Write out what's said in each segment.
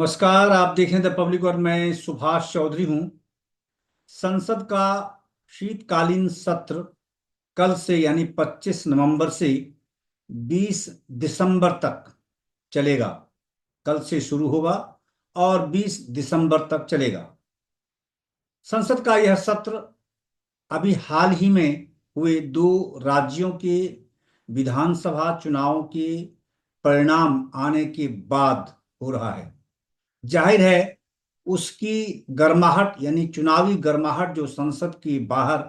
नमस्कार। आप देख रहे हैं द पब्लिक और मैं सुभाष चौधरी हूं। संसद का शीतकालीन सत्र कल से यानी 25 नवंबर से 20 दिसंबर तक चलेगा। कल से शुरू होगा और 20 दिसंबर तक चलेगा। संसद का यह सत्र अभी हाल ही में हुए दो राज्यों के विधानसभा चुनावों के परिणाम आने के बाद हो रहा है। जाहिर है उसकी गर्माहट यानी चुनावी गर्माहट जो संसद के बाहर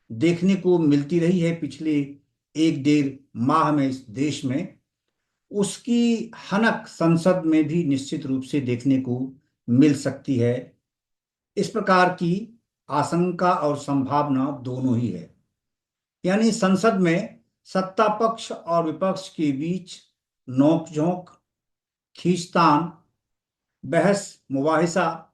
देखने को मिलती रही है पिछले एक डेढ़ माह में इस देश में, उसकी हनक संसद में भी निश्चित रूप से देखने को मिल सकती है। इस प्रकार की आशंका और संभावना दोनों ही है। यानी संसद में सत्ता पक्ष और विपक्ष के बीच नोकझोंक, खींचतान, बहस मुबाहिसा,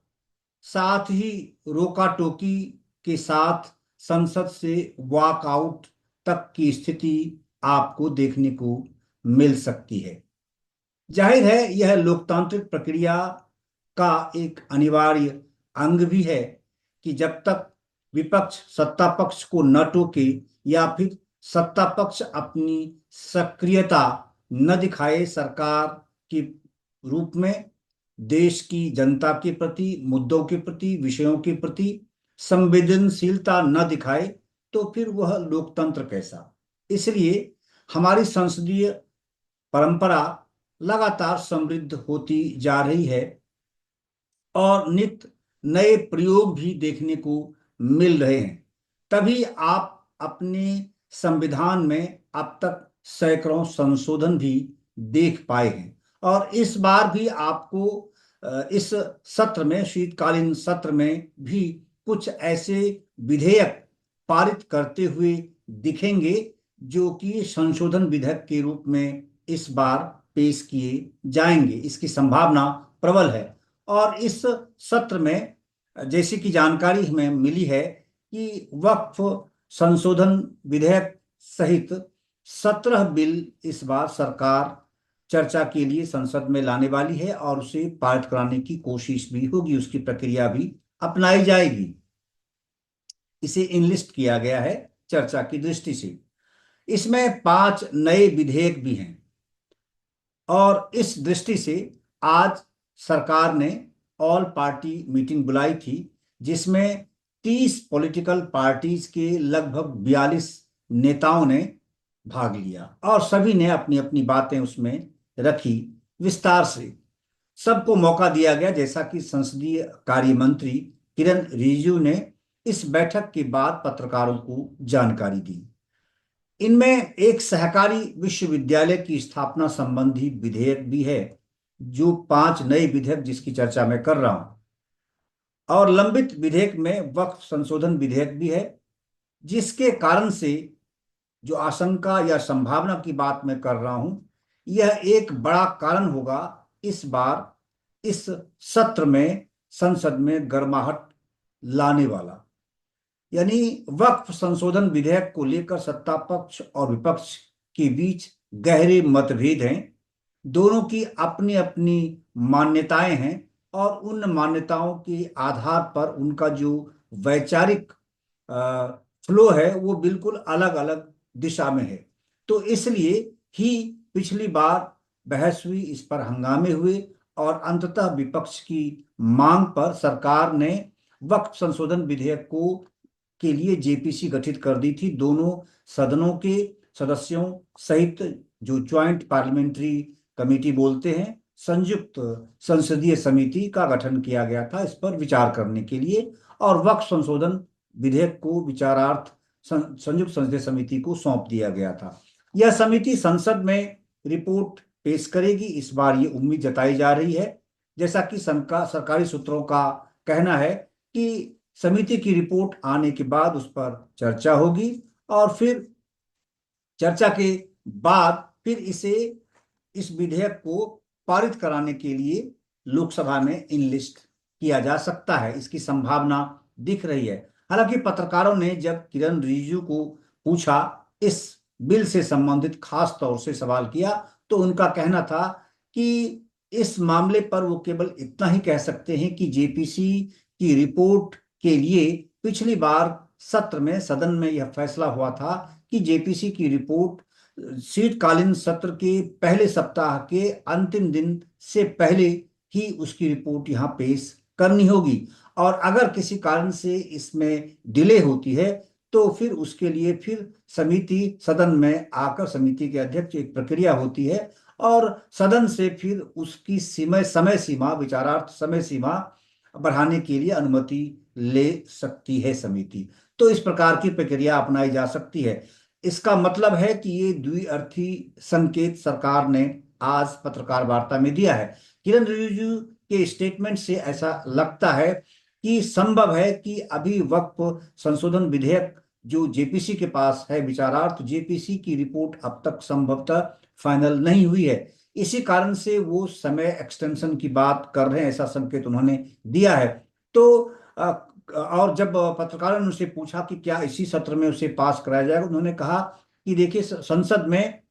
साथ ही रोका टोकी के साथ संसद से वॉकआउट तक की स्थिति आपको देखने को मिल सकती है। जाहिर है यह लोकतांत्रिक प्रक्रिया का एक अनिवार्य अंग भी है कि जब तक विपक्ष सत्ता पक्ष को न टोके या फिर सत्ता पक्ष अपनी सक्रियता न दिखाए सरकार के रूप में, देश की जनता के प्रति, मुद्दों के प्रति, विषयों के प्रति संवेदनशीलता न दिखाए, तो फिर वह लोकतंत्र कैसा। इसलिए हमारी संसदीय परंपरा लगातार समृद्ध होती जा रही है और नित्य नए प्रयोग भी देखने को मिल रहे हैं। तभी आप अपने संविधान में अब तक सैकड़ों संशोधन भी देख पाए हैं। और इस बार भी आपको इस सत्र में, शीतकालीन सत्र में भी कुछ ऐसे विधेयक पारित करते हुए दिखेंगे जो कि संशोधन विधेयक के रूप में इस बार पेश किए जाएंगे। इसकी संभावना प्रबल है। और इस सत्र में जैसी कि जानकारी हमें मिली है कि वक्फ संशोधन विधेयक सहित 17 बिल इस बार सरकार चर्चा के लिए संसद में लाने वाली है और उसे पारित कराने की कोशिश भी होगी, उसकी प्रक्रिया भी अपनाई जाएगी। इसे इनलिस्ट किया गया है चर्चा की दृष्टि से। इसमें 5 नए विधेयक भी हैं और इस दृष्टि से आज सरकार ने ऑल पार्टी मीटिंग बुलाई थी जिसमें 30 पॉलिटिकल पार्टीज के लगभग 42 नेताओं ने भाग लिया और सभी ने अपनी अपनी बातें उसमें रखी विस्तार से। सबको मौका दिया गया, जैसा कि संसदीय कार्य मंत्री किरण रिजिजू ने इस बैठक के बाद पत्रकारों को जानकारी दी। इनमें एक सहकारी विश्वविद्यालय की स्थापना संबंधी विधेयक भी है, जो 5 नए विधेयक जिसकी चर्चा मैं कर रहा हूं। और लंबित विधेयक में वक्फ संशोधन विधेयक भी है, जिसके कारण से जो आशंका या संभावना की बात मैं कर रहा हूं, यह एक बड़ा कारण होगा इस बार इस सत्र में संसद में गर्माहट लाने वाला। यानी वक्फ संशोधन विधेयक को लेकर सत्ता पक्ष और विपक्ष के बीच गहरे मतभेद हैं। दोनों की अपनी अपनी मान्यताएं हैं और उन मान्यताओं के आधार पर उनका जो वैचारिक फ्लो है वो बिल्कुल अलग अलग दिशा में है। तो इसलिए ही पिछली बार बहस हुई, इस पर हंगामे हुए और अंततः विपक्ष की मांग पर सरकार ने वक्फ संशोधन विधेयक को के लिए जेपीसी गठित कर दी थी। दोनों सदनों के सदस्यों सहित जो ज्वाइंट पार्लियामेंट्री कमेटी बोलते हैं, संयुक्त संसदीय समिति का गठन किया गया था इस पर विचार करने के लिए। और वक्फ संशोधन विधेयक को विचारार्थ संयुक्त संसदीय समिति को सौंप दिया गया था। यह समिति संसद में रिपोर्ट पेश करेगी, इस बार ये उम्मीद जताई जा रही है। जैसा कि सरकारी सूत्रों का कहना है कि समिति की रिपोर्ट आने के बाद उस पर चर्चा होगी और फिर चर्चा के बाद फिर इस विधेयक को पारित कराने के लिए लोकसभा में इनलिस्ट किया जा सकता है। इसकी संभावना दिख रही है। हालांकि पत्रकारों ने जब किरण रिजिजू को पूछा, इस बिल से संबंधित खास तौर से सवाल किया, तो उनका कहना था कि इस मामले पर वो केवल इतना ही कह सकते हैं कि जेपीसी की रिपोर्ट के लिए पिछली बार सत्र में सदन में यह फैसला हुआ था कि जेपीसी की रिपोर्ट शीतकालीन सत्र के पहले सप्ताह के अंतिम दिन से पहले ही उसकी रिपोर्ट यहाँ पेश करनी होगी। और अगर किसी कारण से इसमें डिले होती है तो फिर उसके लिए फिर समिति सदन में आकर समिति के अध्यक्ष एक प्रक्रिया होती है और सदन से फिर उसकी समय सीमा विचारार्थ समय सीमा बढ़ाने के लिए अनुमति ले सकती है समिति। तो इस प्रकार की प्रक्रिया अपनाई जा सकती है। इसका मतलब है कि ये द्विअर्थी संकेत सरकार ने आज पत्रकार वार्ता में दिया है। किरण रिजिजू के स्टेटमेंट से ऐसा लगता है कि संभव है कि अभी वक्फ संशोधन विधेयक जो जेपीसी के पास है विचारार्थ, जेपीसी की रिपोर्ट अब तक संभवतः फाइनल नहीं हुई है। इसी कारण से वो समय एक्सटेंशन की बात कर रहे हैं, ऐसा संकेत उन्होंने दिया है। तो और जब पत्रकारों ने उनसे पूछा कि क्या इसी सत्र में उसे पास कराया जाएगा, उन्होंने कहा कि देखिए संसद में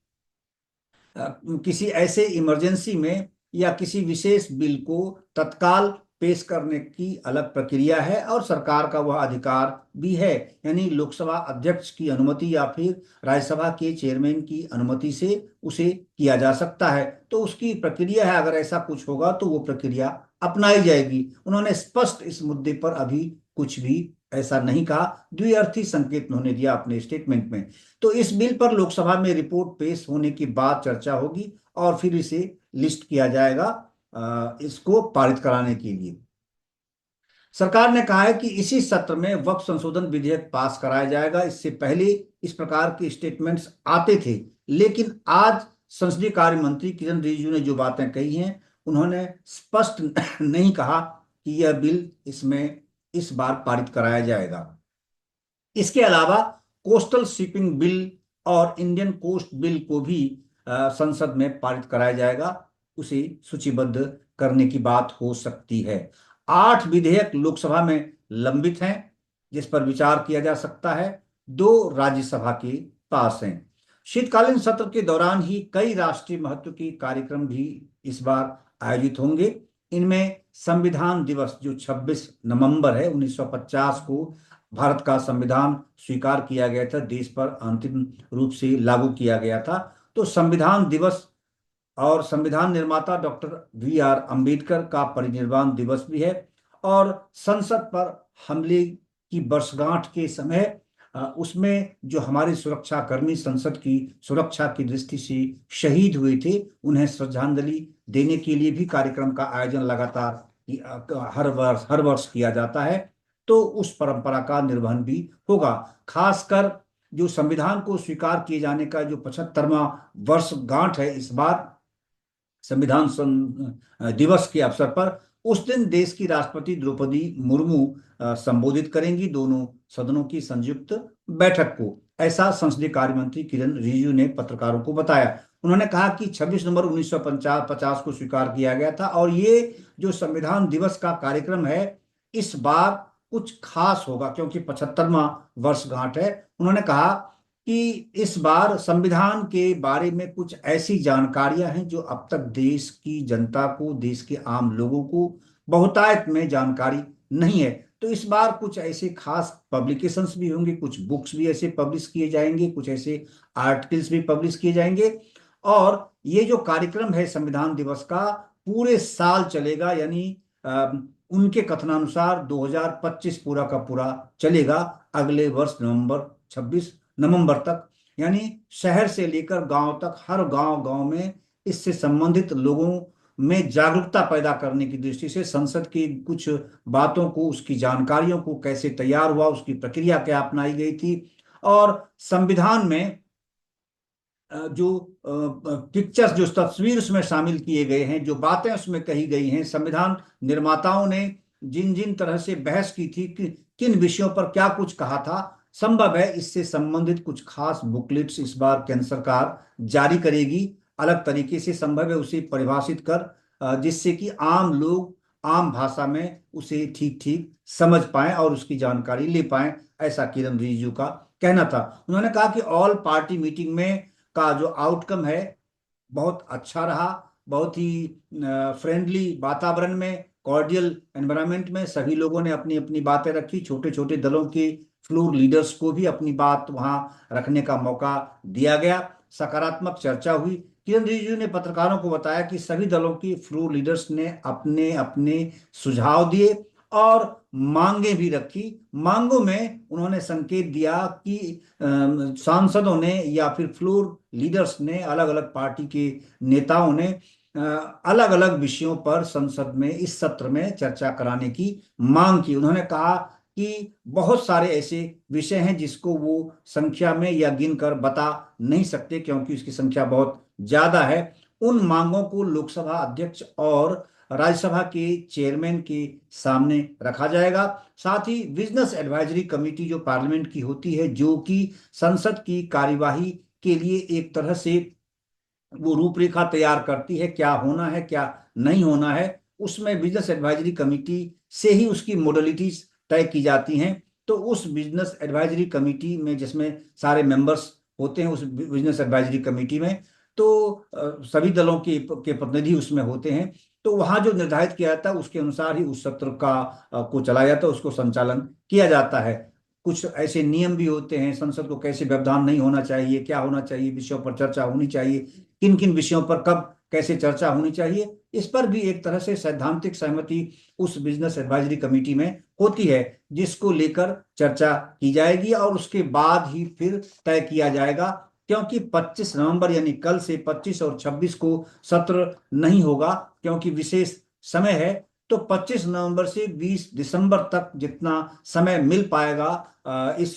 किसी ऐसे इमरजेंसी में या किसी विशेष बिल को तत्काल पेश करने की अलग प्रक्रिया है और सरकार का वह अधिकार भी है, यानी लोकसभा अध्यक्ष की अनुमति या फिर राज्यसभा के चेयरमैन की अनुमति से उसे किया जा सकता है। तो उसकी प्रक्रिया है, अगर ऐसा कुछ होगा तो वो प्रक्रिया अपनाई जाएगी। उन्होंने स्पष्ट इस मुद्दे पर अभी कुछ भी ऐसा नहीं कहा, द्विअर्थी संकेत उन्होंने दिया अपने स्टेटमेंट में। तो इस बिल पर लोकसभा में रिपोर्ट पेश होने के बाद चर्चा होगी और फिर इसे लिस्ट किया जाएगा इसको पारित कराने के लिए। सरकार ने कहा है कि इसी सत्र में वक्फ संशोधन विधेयक पास कराया जाएगा। इससे पहले इस प्रकार के स्टेटमेंट्स आते थे, लेकिन आज संसदीय कार्य मंत्री किरण रिजिजू ने जो बातें कही हैं, उन्होंने स्पष्ट नहीं कहा कि यह बिल इसमें इस बार पारित कराया जाएगा। इसके अलावा कोस्टल शिपिंग बिल और इंडियन कोस्ट बिल को भी संसद में पारित कराया जाएगा, उसे सूचीबद्ध करने की बात हो सकती है। 8 विधेयक लोकसभा में लंबित हैं जिस पर विचार किया जा सकता है, 2 राज्यसभा के पास हैं। शीतकालीन सत्र के दौरान ही कई राष्ट्रीय महत्व के कार्यक्रम भी इस बार आयोजित होंगे। इनमें संविधान दिवस जो 26 नवंबर है 1950 को भारत का संविधान स्वीकार किया गया था, देश पर अंतिम रूप से लागू किया गया था। तो संविधान दिवस और संविधान निर्माता डॉक्टर वी.आर. अंबेडकर का परिनिर्वाण दिवस भी है। और संसद पर हमले की वर्षगांठ के समय उसमें जो हमारे सुरक्षा कर्मी संसद की सुरक्षा की दृष्टि से शहीद हुए थे, उन्हें श्रद्धांजलि देने के लिए भी कार्यक्रम का आयोजन लगातार हर वर्ष किया जाता है। तो उस परंपरा का निर्वहन भी होगा। खासकर जो संविधान को स्वीकार किए जाने का जो 75वां वर्षगांठ है इस बार संविधान दिवस के अवसर पर, उस दिन देश की राष्ट्रपति द्रौपदी मुर्मू संबोधित करेंगी दोनों सदनों की संयुक्त बैठक को। ऐसा संसदीय कार्य मंत्री किरण रिजिजू ने पत्रकारों को बताया। उन्होंने कहा कि 26 नवंबर 1950 को स्वीकार किया गया था और ये जो संविधान दिवस का कार्यक्रम है इस बार कुछ खास होगा क्योंकि 75वां वर्षगांठ है। उन्होंने कहा कि इस बार संविधान के बारे में कुछ ऐसी जानकारियां हैं जो अब तक देश की जनता को, देश के आम लोगों को बहुतायत में जानकारी नहीं है। तो इस बार कुछ ऐसे खास पब्लिकेशंस भी होंगे, कुछ बुक्स भी ऐसे पब्लिश किए जाएंगे, कुछ ऐसे आर्टिकल्स भी पब्लिश किए जाएंगे। और ये जो कार्यक्रम है संविधान दिवस का पूरे साल चलेगा, यानी उनके कथनानुसार 2025 पूरा का पूरा चलेगा, अगले वर्ष 26 नवंबर तक। यानी शहर से लेकर गांव तक हर गांव गांव में इससे संबंधित लोगों में जागरूकता पैदा करने की दृष्टि से संसद की कुछ बातों को, उसकी जानकारियों को, कैसे तैयार हुआ, उसकी प्रक्रिया क्या अपनाई गई थी और संविधान में जो पिक्चर्स, जो तस्वीर उसमें शामिल किए गए हैं, जो बातें उसमें कही गई हैं, संविधान निर्माताओं ने जिन जिन तरह से बहस की थी कि किन विषयों पर क्या कुछ कहा था, संभव है इससे संबंधित कुछ खास बुकलेट्स इस बार केंद्र सरकार जारी करेगी, अलग तरीके से संभव है उसे परिभाषित कर, जिससे कि आम लोग आम भाषा में उसे ठीक ठीक समझ पाए और उसकी जानकारी ले पाए। ऐसा किरण रिजिजू का कहना था। उन्होंने कहा कि ऑल पार्टी मीटिंग में का जो आउटकम है बहुत अच्छा रहा। बहुत ही फ्रेंडली वातावरण में, कॉर्डियल एनवायरनमेंट में सभी लोगों ने अपनी अपनी बातें रखी। छोटे छोटे दलों के फ्लोर लीडर्स को भी अपनी बात वहां रखने का मौका दिया गया। सकारात्मक चर्चा हुई। किरण रिजिजू ने पत्रकारों को बताया कि सभी दलों की फ्लोर लीडर्स ने अपने अपने सुझाव दिए और मांगे भी रखी। मांगों में उन्होंने संकेत दिया कि सांसदों ने या फिर फ्लोर लीडर्स ने, अलग अलग पार्टी के नेताओं ने अलग अलग विषयों पर संसद में इस सत्र में चर्चा कराने की मांग की। उन्होंने कहा कि बहुत सारे ऐसे विषय हैं जिसको वो संख्या में या गिनकर बता नहीं सकते क्योंकि उसकी संख्या बहुत ज्यादा है। उन मांगों को लोकसभा अध्यक्ष और राज्यसभा के चेयरमैन के सामने रखा जाएगा। साथ ही बिजनेस एडवाइजरी कमेटी जो पार्लियामेंट की होती है, जो कि संसद की कार्यवाही के लिए एक तरह से वो रूपरेखा तैयार करती है, क्या होना है क्या नहीं होना है, उसमें बिजनेस एडवाइजरी कमेटी से ही उसकी मोडलिटीज तय की जाती हैं। तो उस बिजनेस एडवाइजरी कमेटी में जिसमें सारे मेंबर्स होते हैं, उस बिजनेस एडवाइजरी कमेटी में तो सभी दलों के प्रतिनिधि उसमें होते हैं। तो वहां जो निर्धारित किया जाता है उसके अनुसार ही उस सत्र का को चलाया जाता है, उसको संचालन किया जाता है। कुछ ऐसे नियम भी होते हैं, संसद को कैसे व्यवधान नहीं होना चाहिए, क्या होना चाहिए, विषयों पर चर्चा होनी चाहिए, किन किन विषयों पर कब कैसे चर्चा होनी चाहिए, इस पर भी एक तरह से सैद्धांतिक सहमति उस बिजनेस एडवाइजरी कमेटी में होती है, जिसको लेकर चर्चा की जाएगी और उसके बाद ही फिर तय किया जाएगा। क्योंकि 25 नवंबर यानी कल से 25 और 26 को सत्र नहीं होगा क्योंकि विशेष समय है। तो 25 नवंबर से 20 दिसंबर तक जितना समय मिल पाएगा इस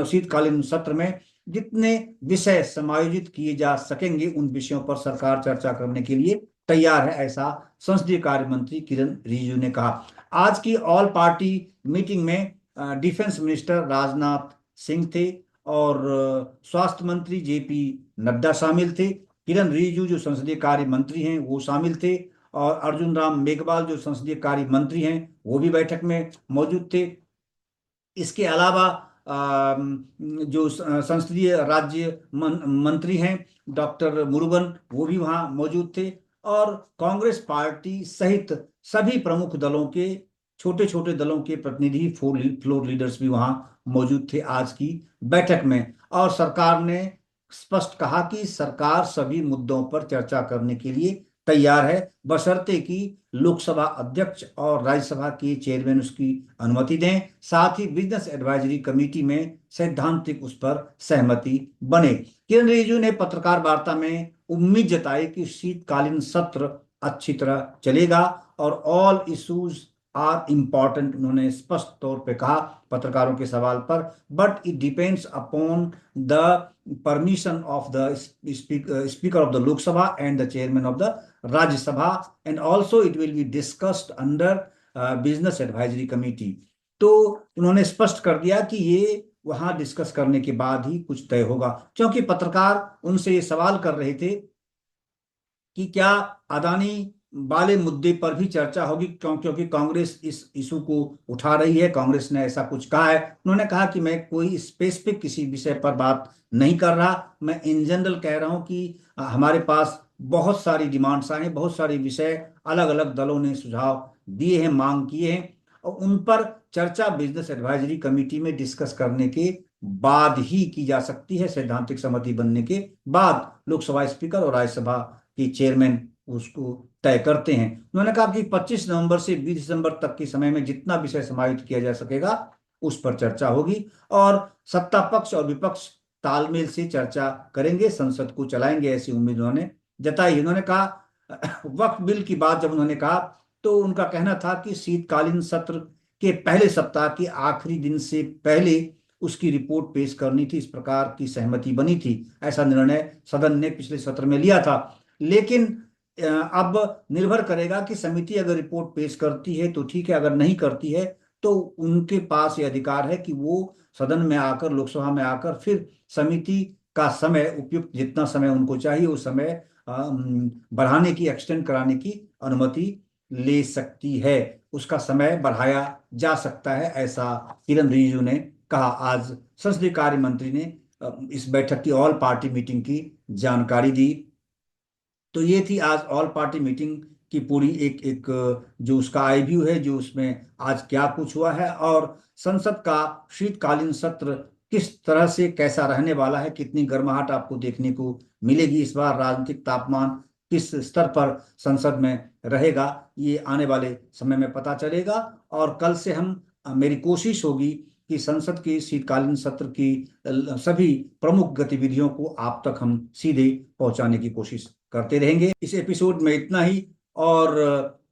शीतकालीन सत्र में, जितने विषय समायोजित किए जा सकेंगे उन विषयों पर सरकार चर्चा करने के लिए तैयार है, ऐसा संसदीय कार्य मंत्री किरण रिजिजू ने कहा। आज की ऑल पार्टी मीटिंग में डिफेंस मिनिस्टर राजनाथ सिंह थे और स्वास्थ्य मंत्री जेपी नड्डा शामिल थे। किरण रिजिजू जो संसदीय कार्य मंत्री हैं वो शामिल थे और अर्जुन राम मेघवाल जो संसदीय कार्य मंत्री हैं वो भी बैठक में मौजूद थे। इसके अलावा जो संसदीय राज्य मंत्री हैं डॉक्टर मुरुगन वो भी वहां मौजूद थे और कांग्रेस पार्टी सहित सभी प्रमुख दलों के, छोटे छोटे दलों के प्रतिनिधि, फ्लोर लीडर्स भी वहां मौजूद थे आज की बैठक में। और सरकार ने स्पष्ट कहा कि सरकार सभी मुद्दों पर चर्चा करने के लिए तैयार है, बशर्ते कि लोकसभा अध्यक्ष और राज्यसभा के चेयरमैन उसकी अनुमति दें, साथ ही बिजनेस एडवाइजरी कमेटी में सैद्धांतिक उस पर सहमति बने। किरण रिजिजू ने पत्रकार वार्ता में उम्मीद जताई कि शीतकालीन सत्र अच्छी तरह चलेगा और ऑल इश्यूज आर इम्पॉर्टेंट, उन्होंने स्पष्ट तौर पे कहा पत्रकारों के सवाल पर। But it depends upon the permission of the speaker of the Lok Sabha and the chairman of the Rajya Sabha, and also it will be discussed under business advisory committee। तो उन्होंने स्पष्ट कर दिया कि ये वहां डिस्कस करने के बाद ही कुछ तय होगा, क्योंकि पत्रकार उनसे ये सवाल कर रहे थे कि क्या अदानी वाले मुद्दे पर भी चर्चा होगी, क्योंकि कांग्रेस इस इशू को उठा रही है, कांग्रेस ने ऐसा कुछ कहा है। उन्होंने कहा कि मैं कोई स्पेसिफिक किसी विषय पर बात नहीं कर रहा, मैं इन जनरल कह रहा हूं कि हमारे पास बहुत सारी डिमांड्स आए, बहुत सारे विषय अलग अलग दलों ने सुझाव दिए हैं, मांग किए हैं और उन पर चर्चा बिजनेस एडवाइजरी कमेटी में डिस्कस करने के बाद ही की जा सकती है, सैद्धांतिक सहमति बनने के बाद लोकसभा स्पीकर और राज्यसभा के चेयरमैन उसको तय करते हैं। उन्होंने कहा कि 25 नवंबर से 20 दिसंबर तक के समय में जितना विषय समाहित किया जा सकेगा उस पर चर्चा होगी और सत्ता पक्ष और विपक्ष तालमेल से चर्चा करेंगे, संसद को चलाएंगे, ऐसी उम्मीद उन्होंने जताई। उन्होंने कहा वक्फ बिल की बात जब उन्होंने कहा तो उनका कहना था कि शीतकालीन सत्र के पहले सप्ताह के आखिरी दिन से पहले उसकी रिपोर्ट पेश करनी थी, इस प्रकार की सहमति बनी थी, ऐसा निर्णय सदन ने पिछले सत्र में लिया था। लेकिन अब निर्भर करेगा कि समिति अगर रिपोर्ट पेश करती है तो ठीक है, अगर नहीं करती है तो उनके पास ये अधिकार है कि वो सदन में आकर, लोकसभा में आकर फिर समिति का समय, उपयुक्त जितना समय उनको चाहिए उस समय बढ़ाने की, एक्सटेंड कराने की अनुमति ले सकती है, उसका समय बढ़ाया जा सकता है, ऐसा किरण रिजिजू ने कहा। आज संसदीय कार्य मंत्री ने इस बैठक की, ऑल पार्टी मीटिंग की जानकारी दी। तो ये थी आज ऑल पार्टी मीटिंग की पूरी एक एक जो उसका आईव्यू है, जो उसमें आज क्या कुछ हुआ है, और संसद का शीतकालीन सत्र किस तरह से कैसा रहने वाला है, कितनी गर्माहट आपको देखने को मिलेगी इस बार, राजनीतिक तापमान किस स्तर पर संसद में रहेगा, ये आने वाले समय में पता चलेगा। और कल से मेरी कोशिश होगी कि संसद के शीतकालीन सत्र की सभी प्रमुख गतिविधियों को आप तक हम सीधे पहुंचाने की कोशिश करते रहेंगे। इस एपिसोड में इतना ही। और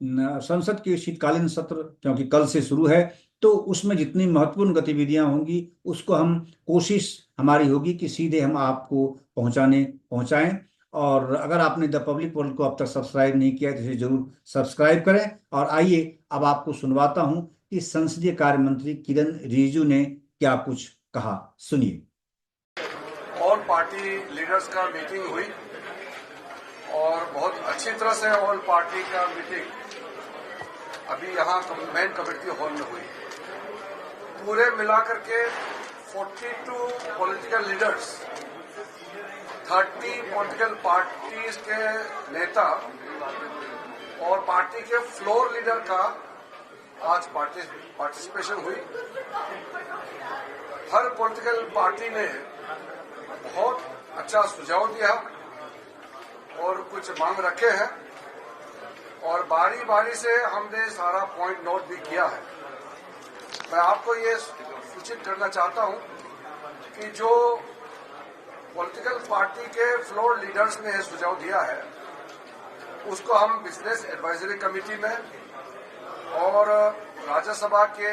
संसद के शीतकालीन सत्र क्योंकि कल से शुरू है, तो उसमें जितनी महत्वपूर्ण गतिविधियां होंगी उसको हम कोशिश हमारी होगी कि सीधे हम आपको पहुंचाएं। और अगर आपने द पब्लिक वर्ल्ड को अब तक सब्सक्राइब नहीं किया है तो इसे जरूर सब्सक्राइब करें। और आइए अब आपको सुनवाता हूं कि संसदीय कार्य मंत्री किरण रिजिजू ने क्या कुछ कहा, सुनिए। ऑल पार्टी लीडर्स का मीटिंग हुई और बहुत अच्छी तरह से ऑल पार्टी का मीटिंग अभी यहाँ मेन कमेटी हॉल में हुई। पूरे मिलाकर के 42 पॉलिटिकल लीडर्स, 30 पॉलिटिकल पार्टीज के नेता और पार्टी के फ्लोर लीडर का आज पार्टिसिपेशन हुई। हर पॉलिटिकल पार्टी ने बहुत अच्छा सुझाव दिया और कुछ मांग रखे हैं और बारी बारी से हमने सारा पॉइंट नोट भी किया है। मैं आपको ये सूचित करना चाहता हूं कि जो पॉलिटिकल पार्टी के फ्लोर लीडर्स ने सुझाव दिया है उसको हम बिजनेस एडवाइजरी कमेटी में और राज्यसभा के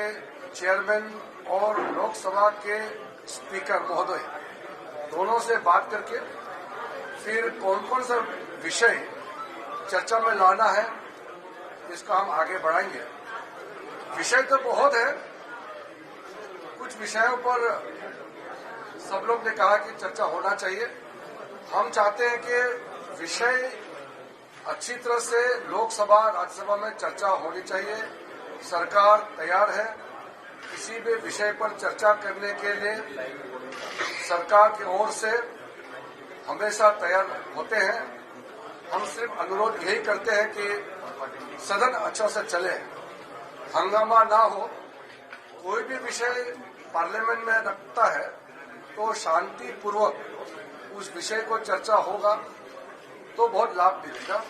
चेयरमैन और लोकसभा के स्पीकर महोदय दोनों से बात करके फिर कौन कौन सा विषय चर्चा में लाना है इसका हम आगे बढ़ाएंगे। विषय तो बहुत है, कुछ विषयों पर सब लोग ने कहा कि चर्चा होना चाहिए। हम चाहते हैं कि विषय अच्छी तरह से लोकसभा राज्यसभा में चर्चा होनी चाहिए। सरकार तैयार है किसी भी विषय पर चर्चा करने के लिए, सरकार की ओर से हमेशा तैयार होते हैं। हम सिर्फ अनुरोध यही करते हैं कि सदन अच्छा से चले, हंगामा ना हो। कोई भी विषय पार्लियामेंट में रखता है तो शांतिपूर्वक उस विषय को चर्चा होगा तो बहुत लाभ मिलेगा।